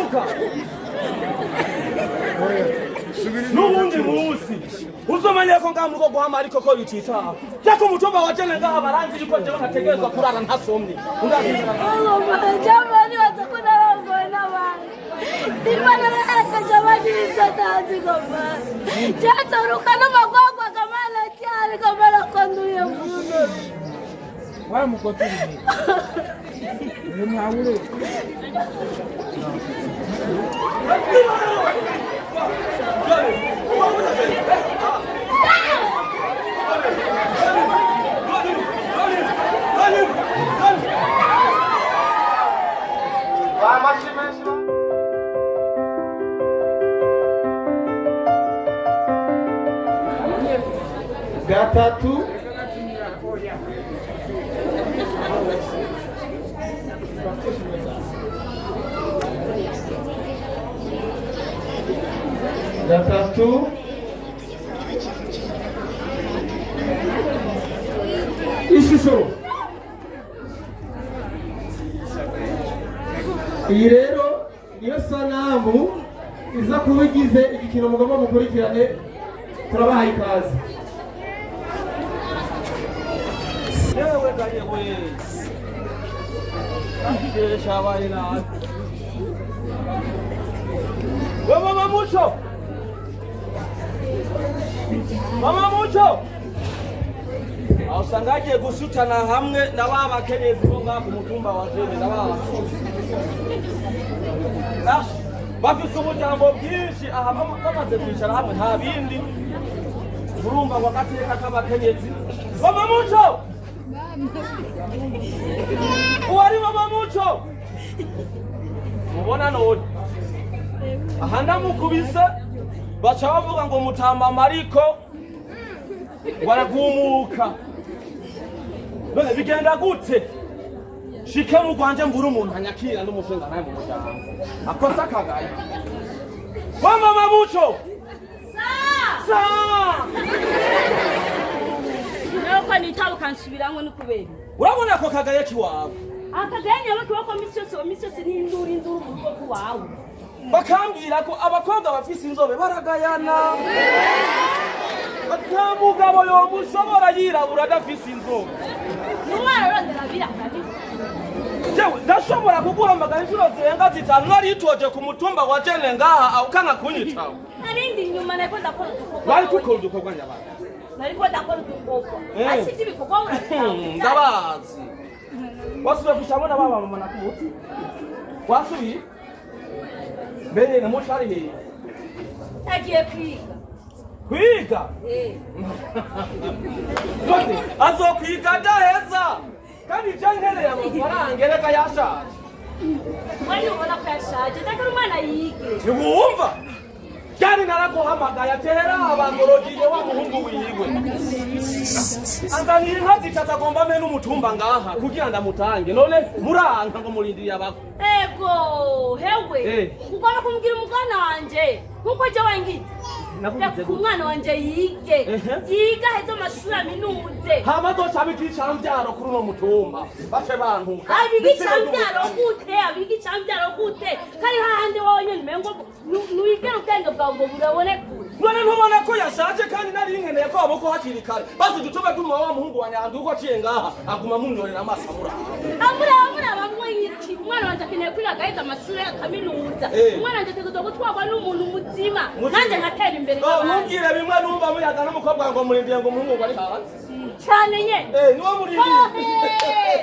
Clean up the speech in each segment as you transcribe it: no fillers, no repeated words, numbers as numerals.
Ngaruka. Nubundi musi. Uzomanya ko ngamuko guhama ariko ko bicita. Cyako mutumba wajene ngaha baranzi yuko je banategerezwa kurara ntasomye. Undabizira. Jamani watakuna wangu n'abana. Dimana reka jamani satazi goma. Jato rukana magwagwa kamala cyane kamala konduye muno. Wa mukotiri. Ntahure. Gatatu ishusho iyi rero iyo sanamu iza kuba igize igikino mugomba mukurikirane turabahaye ikaze. Yewe gaye we. Ahije shabaina. Mama Mucho. Mama Mucho. Ausangaje gusutana hamwe na baba kenyezi bo nga ku mutumba wa Jene na baba. Bafise umujambo bwinshi aha bamaze kwicara hamwe nta bindi. Urumva wakati k'abakenyezi. Mama Mucho. Uwari Mama Mucho. Mubona none. Ahanda mukubise baca bavuga ngo mutamba mariko waragumuka. None bigenda gute? Shike mu Rwanje mbura umuntu anyakira n'umushinga naye mu muryango. Akosa kagaye. Wa Mama Mucho. Sa! Nuko nitabuka nsubiramwe n'ukubera. Urabona ko kagaye kiwawe. Akagaye nyabaki wako misose n'induru mu rugo wawe. Bakambwira ko abakobwa bafise inzobe baragayana. Nta mugabo yomushobora yirabura adafise inzobe. Nuwarondera birakabi. Jewe ndashobora kuguhamagara inshuro zirenga zitanu naritoje ku mutumba wa Jene ngaha ukanga kunyitaho. Narindi nyuma nako ndakora udukorwa. Bari gukora udukorwa nyabana. Nariko ndakora udukorwa. Asiti bikogwa urataha. Ndabazi. Wasubiye kushamona baba mama nakumuti. Wasubiye Bene na moshari he. Tagiye kwiga. Kwiga? None azokwiga daheza. Kandi jangereye amafaranga reka yashaje. Wari ubona ko yashaje ndakora umwana yige. Ntiwumva? Cyane naraguhamagaye atera abagorogiye wa muhungu wiwe. Anzanira inka zitagomba mene umutumba ngaha kugira ndamutange. None muranka ngo murindiriye abako. Ego, hewe. Ugomba kumbwira umugana wanje. Nkuko je wangite. Nakuvuze ko umwana wanje yige. Yiga hezo amashuri aminuze. Hama docha bikicambyaro kuri no mutumba. Bace bantuka. Abigicambyaro gute? Kari hahandi wonye nimengo nuigera ubwenge bwawe ngo burabone kure. None ntubona ko yashaje kandi nari nkeneye ko aboko hakiri kare. Basi dutume tuma wa muhungu wanyandu uko aciye ngaha aguma munyorera amasamura. Amura bamwiyiki. Umwana wanje akeneye kwiga gahita amashuri ya kaminuza. Umwana wanje ategerezwa gutwarwa n'umuntu muzima. Nanje nkatera imbere. Ntumbwire bimwe numva muyaga n'umukobwa ngo murindiye ngo umuhungu ari hanze. Cyane nye. Niwo murindiye.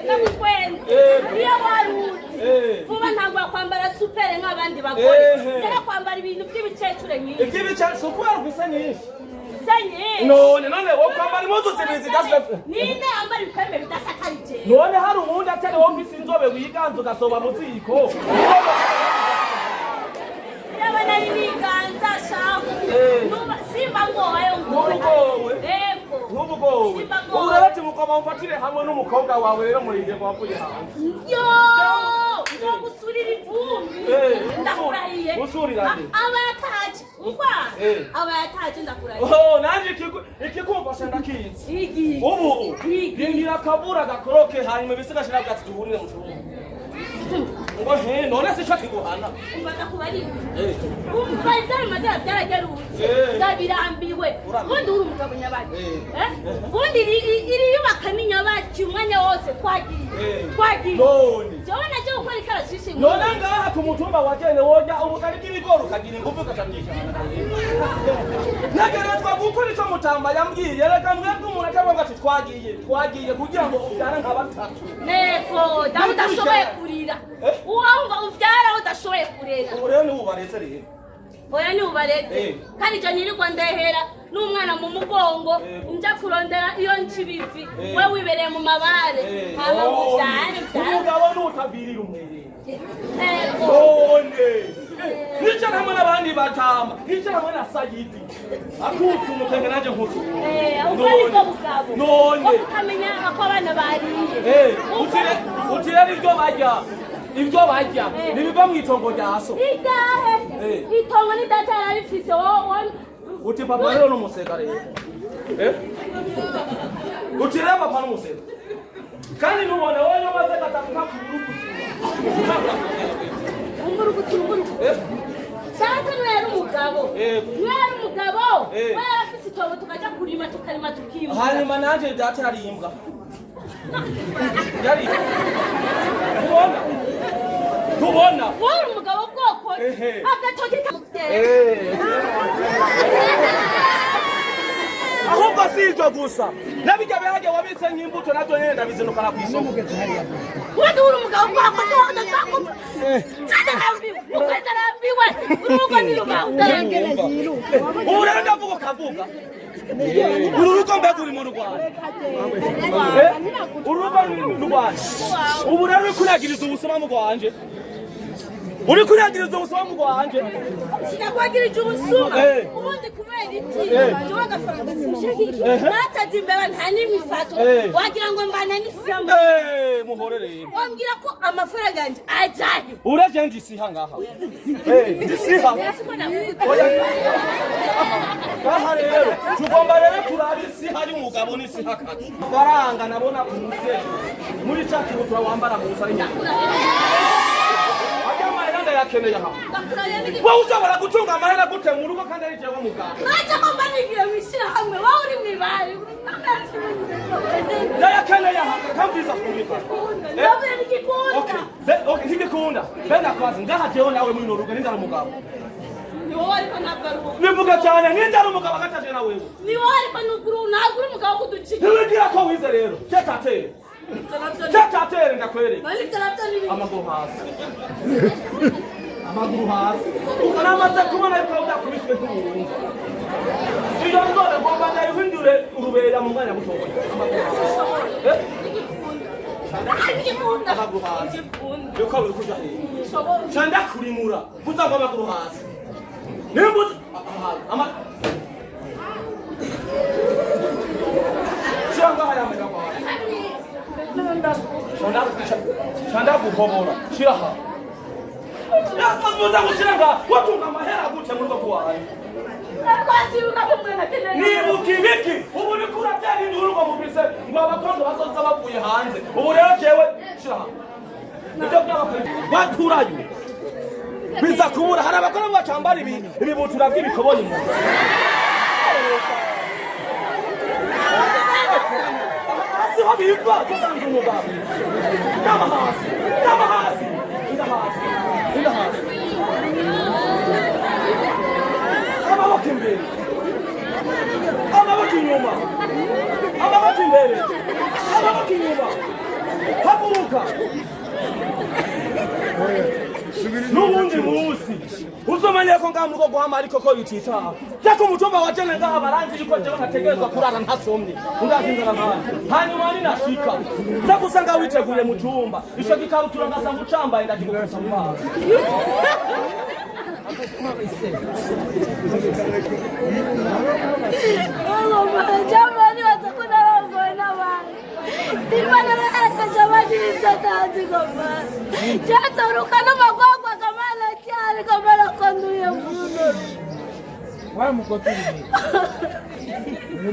Nakwenze. Iyo baruzi. Vuba ntabwo kwambara supere nk'abandi bagore. Ndeka kwambara ibintu by'ibicecure nyinshi. Iby'ibicecure supere kwisa nyinshi. Sanye. None wo kwambara impuzu zibiri zidasa. Ninde ambara ibikwembe bidasakarije. None hari umuntu atari wo kwisa inzobe wiganza ugasoba mu ziko. Yabana ibiganza shafu. Nuba simba ngowayo ngowe. Nubugowe. Urabati mukoma mfatire hamwe n'umukobwa wawe rero murinde ngo wavuye hanze. Yo! Usurira ivumbi. Ndakurahiye. Usurira nde? Abayataje. Umva. Abayataje ndakurahiye. Nanje ikikumfasha ndakizi. Igi. Ubu. Bingira kabura gakoroke hanyuma bisigashira bwatsi duhurire mu cyumba. ngo he none se cyo kiguhana umbaza kubari umbaza madara byaragerutse ndabirambiwe ubundi uri umugabo nyabaki ubundi iri yubaka n'inyabaki umwanya wose twagiye none jewe naje gukora ikarashishi none ngaha ku mutumba wa jene woja ubugari bw'ibigori ukagira ingufu ugacatisha nageretswa gukora icyo mutamba yambwiye reka mwebwe umuntu akavuga ati twagiye kugira ngo ubyara nka batatu nego dawe udashoboye kurira uwumva ubyara udashoboye kurera ubu rero niwe ubaretse rero oya ni ubaretse kandi icyo nyirirwa ndehera n'umwana mu mugongo njya kurondera iyo nkibivi we wibereye mu mabare hama mubyare umugabo n'utabirira umwerere none nicara hamwe n'abandi batamba nicara hamwe na sayidi akutu umutenge naje nkutu ubwo nibwo bugabo none ukamenya ko abana bariye utire ibyo barya nibiva mu itongo rya so igahe itongo ni data yarifise wowe uti papa rero n'umusega rero utire papa n'umusega kandi nubone wowe n'amaze gatatu umurugutu cyangwa mwera umugabo we afise itongo tukajya kurima tukarima tukimba hanyuma naje data yarimbwa tubona wowe umugabo bwoko agatoki ahubwo si ibyo gusa nabijya bihage wabitse nk'imbuto nabyo nyine ndabizinukana ku isoko ubundi uri umugabo bwoko udashaka utarambiwe urugo n'irubaho utarangereza ubu rero ndavuga ukavuga uru rugo mbega uri mu Rwanda urugo ni mu Rwanda ubu rero uri kuragiriza ubusuma mu Rwanda uri kuragiriza ubusuma mu Rwanda sinakwagirije ubusuma ubundi kubera iki jewe agafaranga sinshiki natazi imbeba nta n'imifato wagira ngo mbana n'isiyamu muhorere wambwira ko amafaranga yanjye ajahe uraje ngisiha ngaha ngisiha aha rero tugomba rero kuraba isiha y'umugabo n'isiha kazi faranga nabona ku musego muri cya kibutura wambara mu musari yakeneye aha wowe ushobora gutunga amahera gute mu rugo kandi ari jewe muganga naje ko mbanigire wishyira hamwe wowe uri mwibari yakeneye aha kambiza kumika ntigikunda benda kwazi ngaha jewe nawe muri rugo n'indara umugabo ni wowe ariko ntabwo ari wowe bivuga cyane n'indara umugabo agataje na wewe ni wowe ariko ntabwo uri umugabo kuducika ntiwigira ko wize rero cetatere cetatere ndakwereka amaguru hasi amaguru hasi unamaze kubona yuko udakubiswe nk'umuntu iyo nzore ngomba ndayihindure urubera mu mwanya mutoya amaguru hasi yuko biri kuja hehe canda kurimura kuzagwa amaguru hasi nimbuze cyangwa hayamera kwa Chanda kuhobora shiraha yakoze gushiranga watunga amahera gute muri ko kwaye kwasi unakumwena kenene nibuka ibiki ubu ni kura byari n'urugo mubise ngo abakondo bazoza bavuye hanze ubu rero jewe shiraha nibyo byabakora baturayo biza kubura hari abakora bacambara ibibutura by'ibikoboni mu siho biva kusanze umugabo n'amahasi amaboko imbere amaboko inyuma amaboko imbere amaboko inyuma haguruka n'ubundi munsi uzomenya ko ngaha mu rugo guhama ariko ko yicitaha cyako umutumba wa jene ngaha baranzi yuko jewe ntategerezwa kurara ntasomye undazinzara nkanje hanyuma ninashika nza gusanga witeguye mu cyumba ico gikabutura ngasanga ucambaye ndakigukosa mu maso jamani watakuna wangoe na wani Dimana eka jamani nisatazi kama Jata urukana magwagwa kamala kiari kamala kondu ya mbuno Wala mkotiri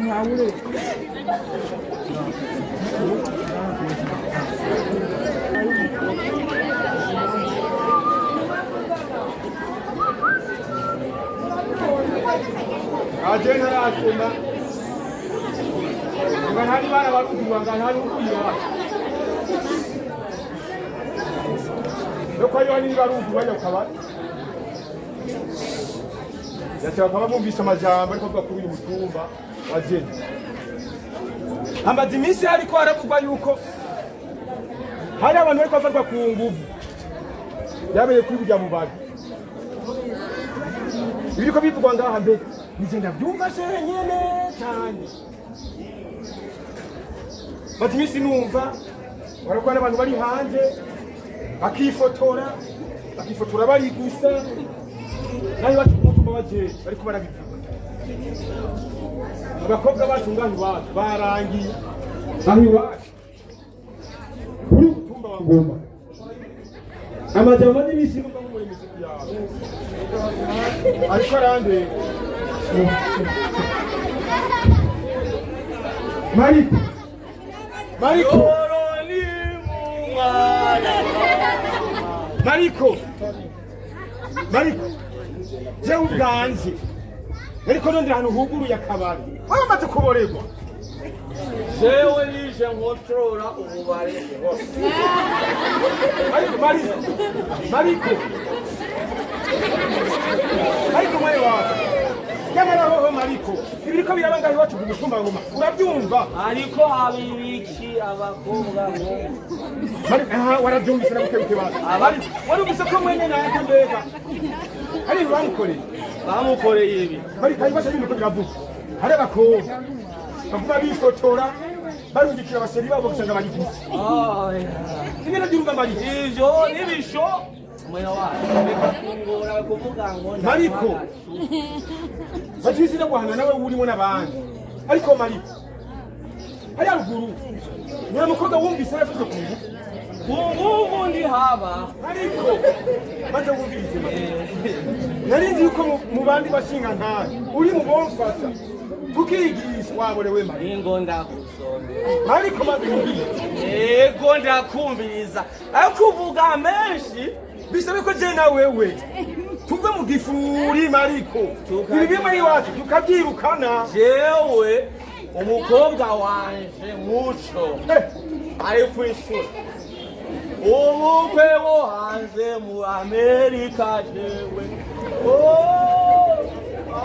Mwaule agenda arasema ngo ntari bana barumva ngo ntari ukwiba nuko yo ni barumva bajya ukaba yataka kama bumvise amajambo ariko avuga kuri uyu mutumba wagenda amaze iminsi ariko aravugwa yuko hari abantu bariko bafatwa ku nguvu yabeye kuri kujya mu bantu biriko bivugwa ngaha mbere nije ndabyumva nyene cyane maze iminsi numva barakora n'abantu bari hanze bakifotora bari gusa nayo bati umutumba waje bariko barabivuga abakobwa batunganye iwacu barangiye aho iwacu kuri umutumba wa Ngoma amajambo n'ibisi numva muri muziki yawe ariko arande Mariko je ubwanje ariko nondira hano huguruye akabari wamaze kuborerwa jewe nije nkotorora ububare hose Mariko mwe wawe nyamara hoho Mariko ibiriko birabanga iwacu ku mutumba Ngoma urabyumva ariko habibiki abakobwa ngo warabyumvise nabukebuke baza wari ubise ko mwene nanjye mbega ari bamukoreye ibi Mariko ayibaza ibintu biravuga hari abakobwa bavuga bifotora barungikira abaseri babo gusanga bari gusa ibintu byumva Mariko ivyo nibisho mwana wacu ngora kuvuga ngo Mariko batizira guhana nawe urimo n'abandi ariko Mariko hari ruguru nta mukobwa wumvise afite kungubu ndi haba ariko maze wumvise nari nzi yuko mu bandi bashinga ntaye uri mu bomfata tukigisha waborewe Mariko ndakusoma ariko maze wumvise yego ndakumviriza ariko uvuga menshi bisabe ko je na wewe tuve mu gifuri Mariko ibi muri wacu tukabyirukana jewe umukobwa wanje muco ari kwishura umukwe wo hanze mu Amerika jewe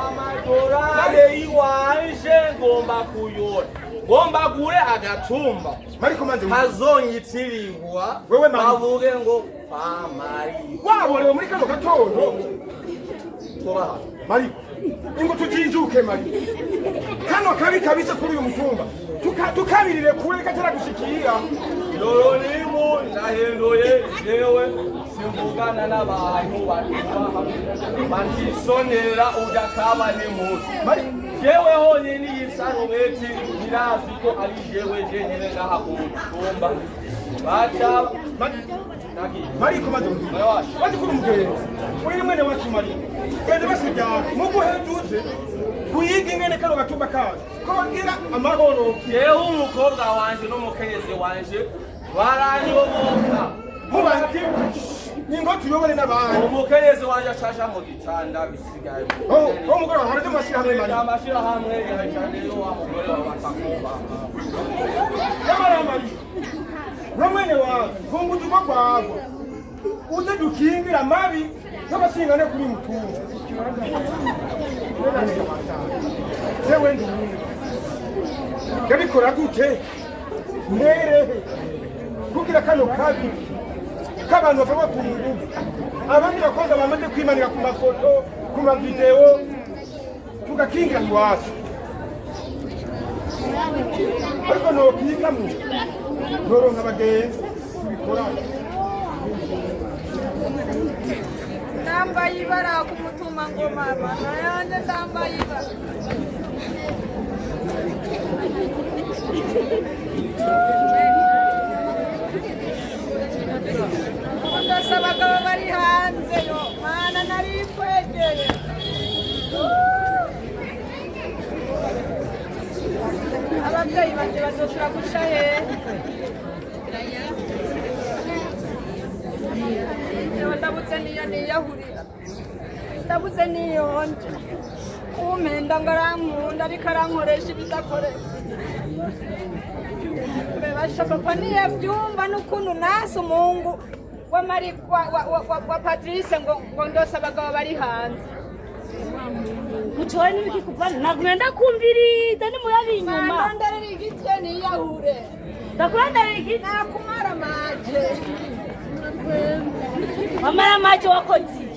amadorari iwanje ngomba kuyora ngomba gure agatumba Mariko maze hazonyitirirwa bavuge ngo Mariko waborewe muri kano gatondo Mariko ingo tujinjuke Mariko kano kabi kabise kuri uyu mutumba tukabirire kure katara gushikira Yoronimu nahendoye jewe simvugana n'abantu batisonera udakaba n'impuzu jewe honyine yisarubeti birazi ko ari jewe jenyine ngaha ku mutumba baca Mariko maze kuri umugeni uri mwene wacu Mariko gende basijyana mugu hejuje kuyiga ingene kano gatumba kaje kongera amahoro jewe umukobwa wanje n'umukenyezi wanje baranyoboka mubati ningo tuyobore n'abandi umukenyezi wanje ashasha mu gitanda bisigaye umugore haraje amashirahamwe Mariko amashirahamwe yahajane yo wa mugore w'abatakumba yamara Mariko nomene wawe kungujuko kwago uje dukingira mabi n'abasingane kuri mutumba jewe ndi yabikora gute mbere kugira kano kabi k'abantu bava ku nguvu abandi bakobwa bamaze kwimanira ku mafoto ku mavideo tugakingira iwacu ariko nokwikamwo noronka abagenzi tubikora ndambaye ibara ku mutumba Ngoma mana yanjye ndambaye ibara ndasaba abagabo bari hanze yo mana nari kwegeye ababyeyi banje bazoshobora guca hehe ndabutse niyo niyahurira ndabutse niyonje kumpenda ngo arankunda ariko arankoresha ibidakoreka bebasha papa ntiyabyumva n'ukuntu nasi umuhungu wa Patrice ngo ndose abagabo bari hanze Kuchoni nikikupana nakwenda kumbiriza ni murabi inyuma. Mandare rigitye ni yahure. Ndakuranda rigitye nakumara maje. Amara maje wakozi.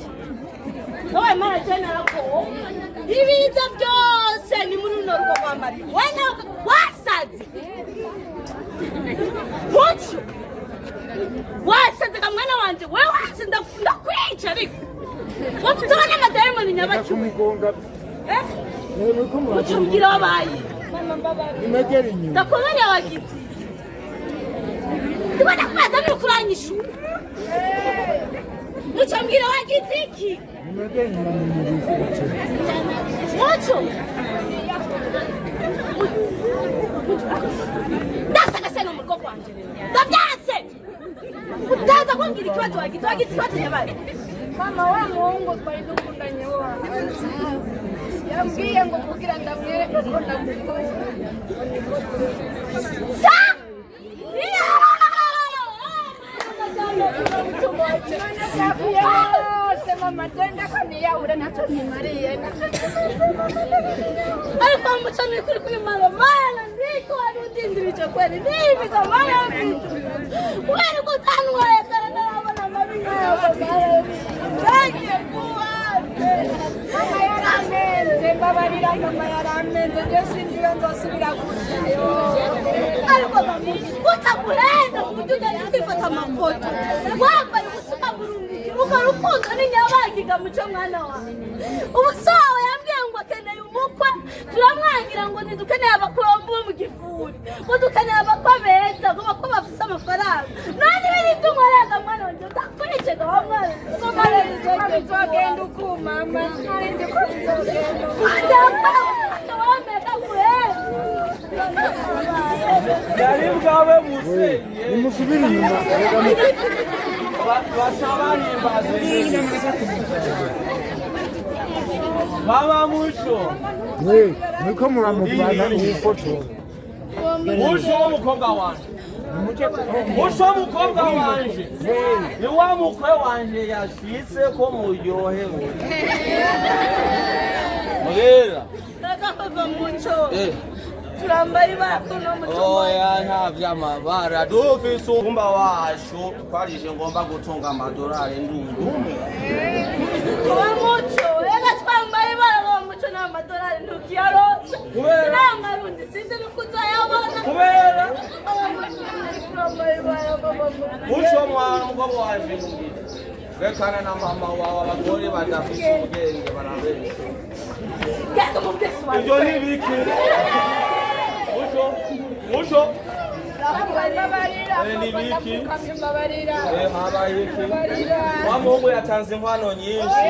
Nawe mara cyane arako. Ibiza byose ni muri runo rugo kwa Mari. Wena wasazi. Kuchu. Wasazi kamwana wanje. Wewe wasazi ndakwica ariko. Waputona madayimoni nyabacu. Mucumbira wabaye. Ndakomere wagize. Ndibona kwaza biri kuranyishu. Mucumbira wagize iki? Mucu. Ndasaka no mugo kwanje. Ndabyase. Utaza kwambira ikibazo wagize ikibazo nyabaye. Mama wa Mungu twari dukundanye wo. Yambwiye ngo kugira ndamwere ko ndamukunda. Sa! Mama tenda kaniya ura nacho ni Maria. Ariko mucane kuri mara ndiko arudindiricho kweli. Nibi kama yapi. Wewe kutanwa yakana abana mabinga yabo. Mama yaramenze mbabarira mama yaramenze byose ndiyo nzosubira kujayo. Ariko kutakurenda kujuga kwifata amafoto. Wambaye ubusuka burungi. Ukarukundo ni nyabagiga muco mwana wawe. Ubusawa yambwiye ngo akeneye umukwe. Turamwangira ngo ntidukeneye abakurombo mu gifuri. Ngo dukeneye abakwa beza ngo bakwa bafise amafaranga. Nani biri by'umwaraga mwana wanje ndakurije gawa mwana. Nzogenda uku mama ntarinde ko nzogenda. Wameka kuhera. Yari bwawe musenye. Nimusubire inyuma. Basabani imbazi. Mama Mucho. Niko muramubana ufoto. Mucho w'umukobwa wanje. Mucho w'umukobwa wanje. Ni wa mukwe wanje yashitse ko muryohewe. Murera. Nakapapa Mucho. Turambaye bakuno muco. Oya nta vyamabara dufise umba washo twarije ngomba gutunga amadolari ndundume. Mucho, ega twambaye bara muco na amadolari ntukiyarocha. Sinamarundi sinzi nukuzayabona. Kubera twambaye bara baba. Mucho mwana umugabo waje ngiri. Rekana na mama wawe abagore badafise ubwenge barabesha. Genda mubyesu wawe. Ibyo ni biki? Mucho. Ni biki? Habaye iki? Wa Mungu yatanze inkwano nyinshi.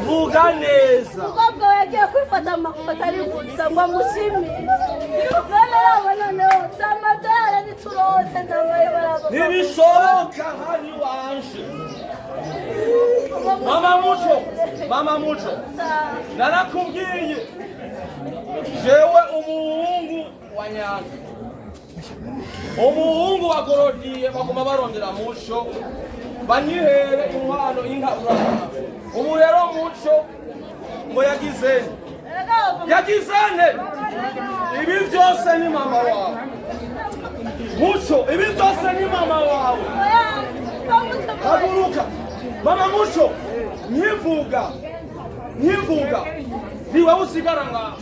Vuga neza. Ubwo yagiye kwifata amafoto ari gusa ngo amushimire. None yabona no samadara niturose ndambaye barabo. Ntibishoboka hani wanje. Mama Mucho. Narakubwiye. Jewe umuhungu wa Nyanza. Umuhungu wagorodiye baguma barondera Mucho. Banyihere inkwano inka urana. Ubu rero Mucho ngo yagizene. Ibi byose ni mama wawe. Mucho, ibi byose ni mama wawe. Haguruka. Mama Mucho, nyivuga. Niwe usigara nga.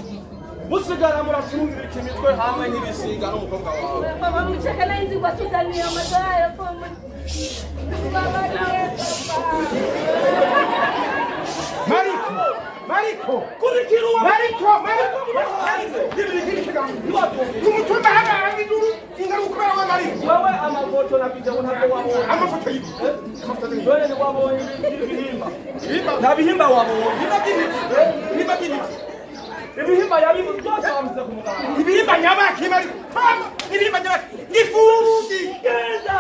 Musigara murashungira ikimitwe hamwe n'ibisiga n'umukobwa wawe. Mama Mucho kana inzi kwa tudani ya madaya kwa Mariko. Kurikiruwa. Mariko. Kumutumba haba angiduru Ngaruka wa Mariko. Wewe amafoto na video ntabwo wabonye. Amafoto yibi. Wewe ni wabonye ibihimba. Nta bihimba wabonye. Niba kiniti. ibihimba yabibu byose wabize ku muganga. Ibihimba nyabaki bari. Ibihimba nyabaki. Ifusi. Genda.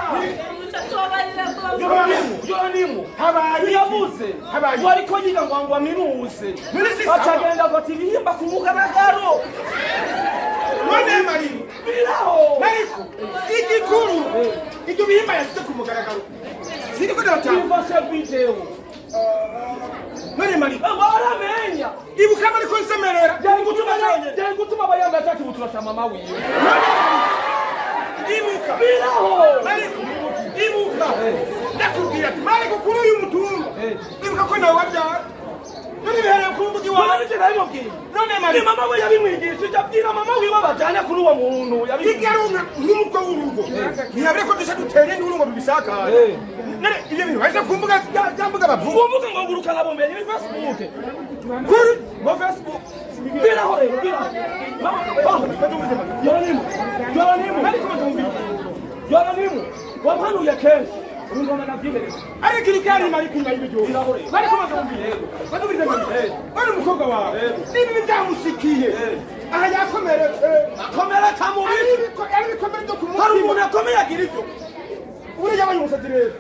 Yonimu. Habaye. Yabuze. Habaye. Wari ko yiga ngo aminuze. Milisi. Atagenda ko ibihimba ku mugaragaro. None mari. Biraho. Mariko. Igikuru. Ibyo bihimba yashyize ku mugaragaro. Siri ko ndabatanga. Bifashe video. None mari. Baramenya. Ibuka mari ko nsemerera. Jari gutuma bayamba ataki buturasha mama wiwe. Ibuka. Biraho. Mariko. Ibuka. Ndakubwira ati Mariko kuri uyu mutumba. Ibuka ko nawe wabyara. None bihereye ku mbuga iwawe. Wari cyane bimubwiye. None mari. Mama we yabimwigishije abwira mama wiwe bajyana kuri uwo muntu. Igarunga nk'umutwe w'urugo. Ntihabire ko dushaka dutere induru ngo bibisakare. None ibyo bintu bahise ku mbuga byambuga bavuga. Uwo ngo ngurukanabumenyi ni Facebook. Kuri ngo Facebook. Biraho rero biraho. Yoranimu. Wampanuye kenshi. Urungona nabyibereza. Ariko iri kari mari kumva ibyo. Bari kumaze kumvira. Badubirize mari. Bari umukobwa wawe. Nibi byamushikiye. Aha yakomeretse. Akomereka mu bibi. Ari bikomere byo kumutima. Hari umuntu akomeye agira ibyo. Uri yabaye umusazi rero.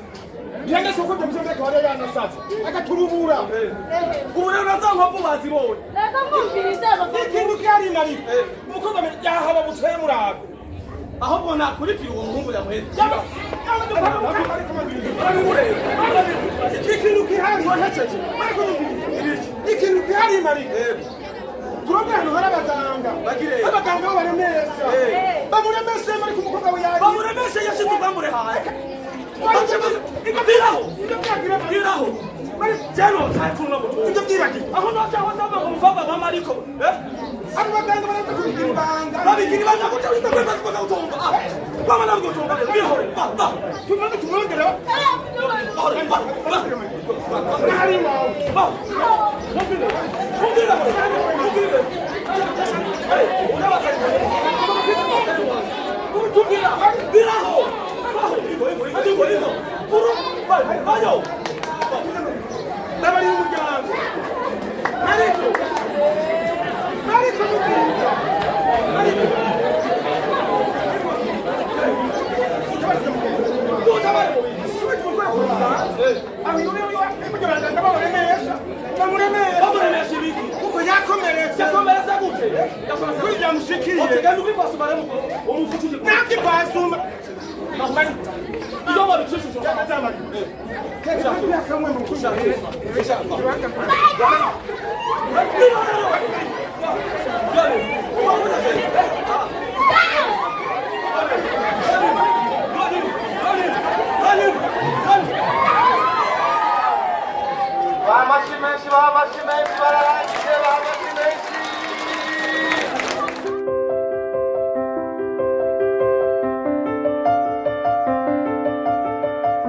Yanga soko byo musazi ko ari yanasaza. Agaturubura. Ubu rero nazankovu bazibonye. Reka mwumvirize Ikintu kari mari. Umukobwa yahaba butsaye murabe. Ahubwo nakurikira uwo muhungu yamuhetse. Ikintu kihari wahecece. Ikintu kihari mari. Turabona hano hari abaganga. Abaganga baremesha. Bamuremeshe mari ku mukobwa we yaje. Bamuremeshe yashize ubwambure haye. Biraho. Jeno ntakuno mutu. Ibyo byibagi. Aho nacaho ndaba umukobwa bamariko. Abo baganga baraza kubigira ibanga. Babigira ibanga gute witabwe bavuga utonga. Bama nabwo utonga. Biraho. Ba. Tumwe tumwongera. Harimo. Ba. Mubira. Biraho. Bayo. Nabari umuryango. Mariko. Mariko mubwira. Mariko. Bamuremeshe ibiki. Kuko yakomeretse. Yakomeretse gute? Kuri byamushikiye. Otegana ubipasuma rero umufutuje. Nakipasuma. Iyo wabicishije Cyakazamari. Keza yakamwe mu kuza. Biraho.